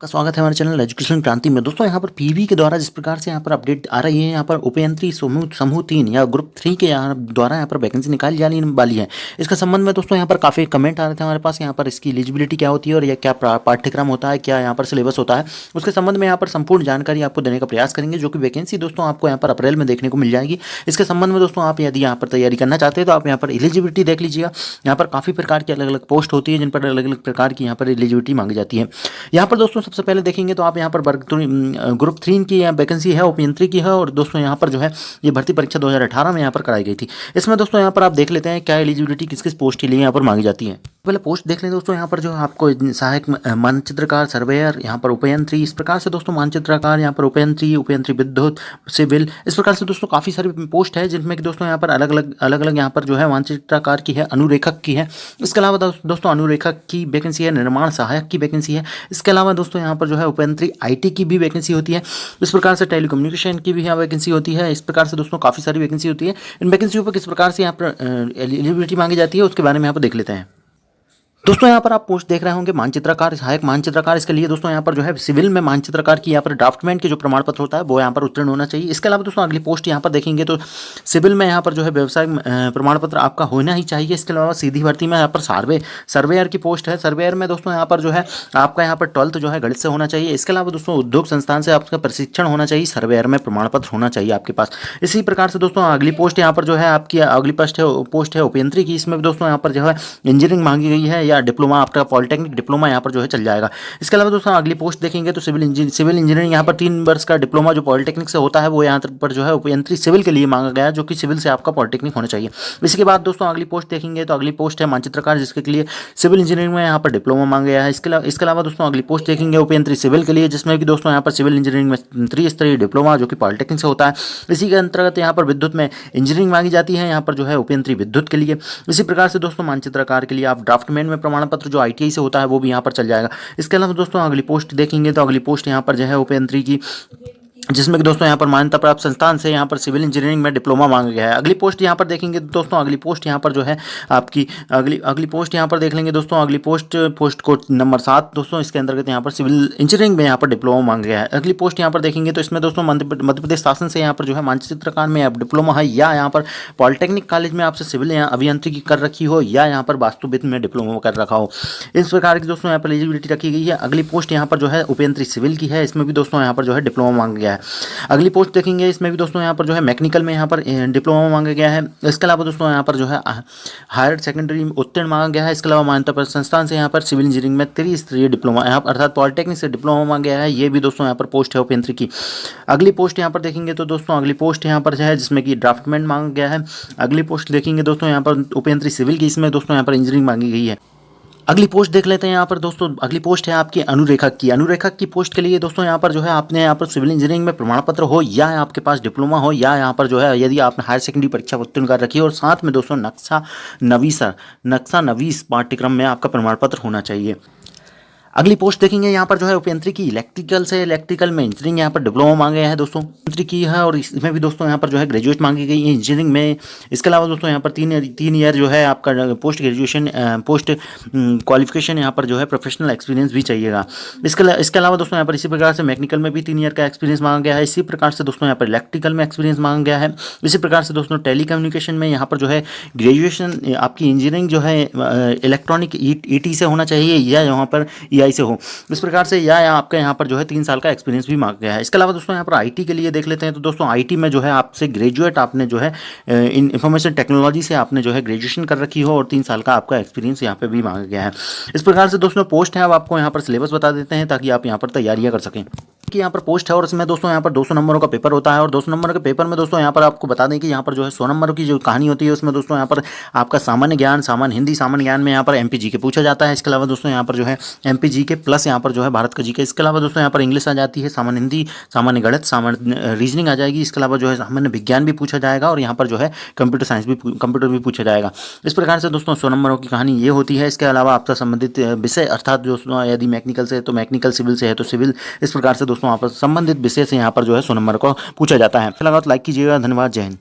का स्वागत है हमारे चैनल एजुकेशन क्रांति में। दोस्तों यहाँ पर पीवी के द्वारा जिस प्रकार से यहाँ पर अपडेट आ रही है, यहाँ पर उपयंत्री समूह 3 या ग्रुप 3 के द्वारा यहाँ पर वैकेंसी निकाली जाने वाली है। इसका संबंध में दोस्तों यहाँ पर काफ़ी कमेंट आ रहे थे हमारे पास, यहाँ पर इसकी एलिजिबिलिटी क्या होती है और यह क्या पाठ्यक्रम होता है, क्या यहाँ पर सिलेबस होता है, उसके संबंध में यहाँ पर संपूर्ण जानकारी आपको देने का प्रयास करेंगे। जो कि वैकेंसी दोस्तों आपको यहाँ पर अप्रैल में देखने को मिल जाएगी। इसके संबंध में दोस्तों आप यदि यहाँ पर तैयारी करना चाहते हैं तो आप यहाँ पर एलिजिबिलिटी देख लीजिएगा। यहाँ पर काफ़ी प्रकार की अलग अलग पोस्ट होती है जिन पर अलग अलग प्रकार की यहाँ पर एलिजिबिलिटी मांगी जाती है। यहाँ पर दोस्तों सबसे पहले देखेंगे तो आप यहाँ पर ग्रुप 3 की वैकेंसी है, उपयंत्री की है। और दोस्तों यहाँ पर जो है ये भर्ती परीक्षा 2018 में यहाँ पर कराई गई थी। इसमें दोस्तों यहाँ पर आप देख लेते हैं क्या एलिजिबिलिटी किस किस पोस्ट के लिए यहाँ पर मांगी जाती है। पहले पोस्ट देख लें दोस्तों, यहाँ पर जो आपको सहायक मानचित्रकार, सर्वेयर, यहाँ पर उपयंत्री, इस प्रकार से दोस्तों मानचित्रकार, यहाँ पर उपयंत्री विद्युत, सिविल, इस प्रकार से दोस्तों काफ़ी सारी पोस्ट है जिनमें कि दोस्तों यहाँ पर अलग अलग यहाँ पर जो है मानचित्रकार की है, अनुरेखक की है। इसके अलावा दोस्तों अनुरेखक की वैकेंसी है, निर्माण सहायक की वैकेंसी है। इसके अलावा दोस्तों यहाँ पर जो है उपयंत्री IT की भी वैकेंसी होती है। इस प्रकार से टेलीकम्युनिकेशन की भी यहाँ वैकेंसी होती है। इस प्रकार से दोस्तों काफ़ी सारी वैकेंसी होती है। इन वैकेंसियों पर किस प्रकार से यहाँ पर एलिजिबिलिटी मांगी जाती है उसके बारे में यहाँ पर देख लेते हैं। दोस्तों यहाँ पर आप पोस्ट देख रहे होंगे मानचित्रकार, सहायक मानचित्रकार। इसके लिए दोस्तों यहाँ पर जो है सिविल में मानचित्रकार की यहाँ पर ड्राफ्टमैन के जो प्रमाण पत्र होता है वो यहाँ पर उत्तीर्ण होना चाहिए। इसके अलावा दोस्तों अगली पोस्ट यहाँ पर देखेंगे तो सिविल में यहाँ पर जो है व्यवसायिक प्रमाण पत्र आपका होना ही चाहिए। इसके अलावा सीधी भर्ती में यहाँ पर सर्वेयर की पोस्ट है। सर्वेयर में दोस्तों यहाँ पर जो है आपका यहाँ पर 12th जो है गणित से होना चाहिए। इसके अलावा दोस्तों उद्योग संस्थान से आपका प्रशिक्षण होना चाहिए। सर्वेयर में प्रमाण पत्र होना चाहिए आपके पास। इसी प्रकार से दोस्तों अगली पोस्ट यहाँ पर जो है आपकी अगली पोस्ट है उपयंत्री की। इसमें भी दोस्तों यहाँ पर जो है इंजीनियरिंग मांगी गई है या डिप्लोमा, आपका पॉलिटेक्निक डिप्लोमा यहाँ पर जो है चल जाएगा। इसके अलावा दोस्तों अगली पोस्ट देखेंगे तो सिविल इंजीनियरिंग, यहाँ पर 3 वर्ष का डिप्लोमा जो पॉलिटेक्निक से होता है वो यहाँ पर जो है उपयंत्री सिविल के लिए मांगा गया है, जो कि सिविल से आपका पॉलिटेक्निक होना चाहिए। इसके बाद दोस्तों अगली पोस्ट देखेंगे तो अगली पोस्ट है मानचित्रकार, जिसके लिए सिविल इंजीनियरिंग में यहाँ पर डिप्लोमा मांगा गया है। इसके अलावा दोस्तों अगली पोस्ट देखेंगे उपयंत्री सिविल के लिए, जिसमें कि दोस्तों यहाँ पर सिविल इंजीनियरिंग में त्रिस्तरीय डिप्लोमा जो कि पॉलिटेक्निक से होता है। इसी के अंतर्गत यहाँ पर विद्युत में इंजीनियरिंग मांगी जाती है, यहाँ पर जो है उपयंत्री विद्युत के लिए। इसी प्रकार से दोस्तों मानचित्रकार के लिए आप ड्राफ्टमैन में प्रमाण पत्र जो ITI से होता है वो भी यहाँ पर चल जाएगा। इसके अलावा दोस्तों अगली पोस्ट देखेंगे तो अगली पोस्ट यहाँ पर जो है उपयंत्री की, जिसमें कि दोस्तों यहाँ पर मान्यता प्राप्त संस्थान से यहाँ पर सिविल इंजीनियरिंग में डिप्लोमा मांगा गया है। अगली पोस्ट यहाँ पर देखेंगे दोस्तों, अगली पोस्ट यहाँ पर जो है आपकी अगली पोस्ट यहाँ पर देख लेंगे दोस्तों। अगली पोस्ट कोड नंबर 7 दोस्तों, इसके अंतर्गत यहाँ पर सिविल इंजीनियरिंग में यहाँ पर डिप्लोमा मांगा गया है। अगली पोस्ट यहाँ पर देखेंगे तो इसमें दोस्तों मध्य प्रदेश शासन से यहाँ पर जो है मानचित्रकार में डिप्लोमा है, या यहाँ पर पॉलिटेक्निक कॉलेज में आपसे सिविल अभियांत्रिकी कर रखी हो, या यहाँ पर वास्तुविद में डिप्लोमा कर रखा हो। इस प्रकार की दोस्तों यहाँ पर एलिजिबिलिटी रखी गई है। अगली पोस्ट यहाँ पर जो है उपयंत्री सिविल की है। इसमें भी दोस्तों यहाँ पर जो है डिप्लोमा मांगा गया है। अगली पोस्ट देखेंगे, इसमें भी दोस्तों यहाँ पर जो है मैकेनिकल में यहाँ पर डिप्लोमा मांगा गया है। इसके अलावा दोस्तों यहाँ पर जो है हायर सेकेंडरी उत्तीर्ण मांगा गया है। इसके अलावा मान्यता प्राप्त संस्थान से यहाँ पर सिविल इंजीनियरिंग में त्रिस्तरीय डिप्लोमा, यहाँ अर्थात पॉलिटेक्निक से डिप्लोमा मांगा गया है। ये भी दोस्तों यहाँ पर पोस्ट है उपयंत्री की। अगली पोस्ट यहाँ पर देखेंगे तो दोस्तों अगली पोस्ट यहाँ पर जो है जिसमें कि ड्राफ्टमैन मांगा गया है। अगली पोस्ट देखेंगे दोस्तों यहाँ पर उपयंत्री सिविल की, इसमें दोस्तों यहाँ पर इंजीनियरिंग मांगी गई है। अगली पोस्ट देख लेते हैं यहाँ पर दोस्तों। अगली पोस्ट है आपकी अनुरेखक की। अनुरेखक की पोस्ट के लिए दोस्तों यहाँ पर जो है आपने यहाँ पर सिविल इंजीनियरिंग में प्रमाण पत्र हो, या आपके पास डिप्लोमा हो, या यहाँ पर जो है यदि आपने हायर सेकेंडरी परीक्षा उत्तीर्ण कर रखी है, और साथ में दोस्तों नक्शा नवीस पाठ्यक्रम में आपका प्रमाण पत्र होना चाहिए। अगली पोस्ट देखेंगे यहाँ पर जो है उपयंत्री की इलेक्ट्रिकल में इंजीनियरिंग यहाँ पर डिप्लोमा मांगा गया है दोस्तों, उपयंत्री की है। और इसमें भी दोस्तों यहाँ पर जो है ग्रेजुएट मांगी गई है इंजीनियरिंग में। इसके अलावा दोस्तों यहाँ पर तीन ईयर जो है आपका पोस्ट ग्रेजुएशन पोस्ट क्वालिफिकेशन यहाँ पर जो है प्रोफेशनल एक्सपीरियंस भी चाहिएगा। इसके अलावा दोस्तों यहाँ पर इसी प्रकार से मैकेनिकल में भी 3 ईयर का एक्सपीरियंस मांगा गया है। इसी प्रकार से दोस्तों यहाँ पर इलेक्ट्रिकल में एक्सपीरियंस मांगा गया है। इसी प्रकार से दोस्तों टेलीकम्युनिकेशन में यहाँ पर जो है ग्रेजुएशन आपकी इंजीनियरिंग जो है इलेक्ट्रॉनिक ET से होना चाहिए, या यहाँ पर EI से हो। इस प्रकार से या आपका यहाँ पर जो है 3 साल का एक्सपीरियंस भी मांगा गया है। इसके अलावा दोस्तों यहाँ पर IT के लिए देख लेते हैं तो दोस्तों IT में जो है आपसे ग्रेजुएट आपने जो है इंफॉर्मेशन टेक्नोलॉजी से आपने जो है ग्रेजुएशन कर रखी हो, और 3 साल का आपका एक्सपीरियंस यहाँ पे भी मांगा गया है। इस प्रकार से दोस्तों पोस्ट है। अब आपको यहाँ पर सिलेबस बता देते हैं ताकि आप यहाँ पर तैयारियाँ कर सकें कि यहाँ पर पोस्ट है, और इसमें दोस्तों यहाँ पर 200 नंबरों का पेपर होता है। और 200 नंबर के पेपर में दोस्तों यहाँ पर आपको बता दें कि यहाँ पर जो है 100 नंबरों की जो कहानी होती है उसमें दोस्तों यहाँ पर आपका सामान्य ज्ञान, सामान्य हिंदी, सामान्य ज्ञान में यहाँ पर MPGK पूछा जाता है। इसके अलावा दोस्तों यहाँ पर जो है MPGK प्लस यहाँ पर जो है भारत का GK। इसके अलावा दोस्तों यहाँ पर इंग्लिश आ जाती है, सामान्य हिंदी, सामान्य गणित, सामान्य रीजनिंग आ जाएगी। इसके अलावा जो है सामान्य विज्ञान भी पूछा जाएगा, और यहाँ पर जो है कंप्यूटर भी पूछा जाएगा। इस प्रकार से दोस्तों 100 नंबरों की कहानी ये होती है। इसके अलावा आपका संबंधित विषय, अर्थात जो यदि मैकेनिकल से है तो मैकेनिकल, सिविल से है तो सिविल, इस प्रकार से दोस्तों आप संबंधित विषय से यहाँ पर जो है 100 नंबर को पूछा जाता है। फिलहाल लाइक कीजिएगा। धन्यवाद। जय हिंद।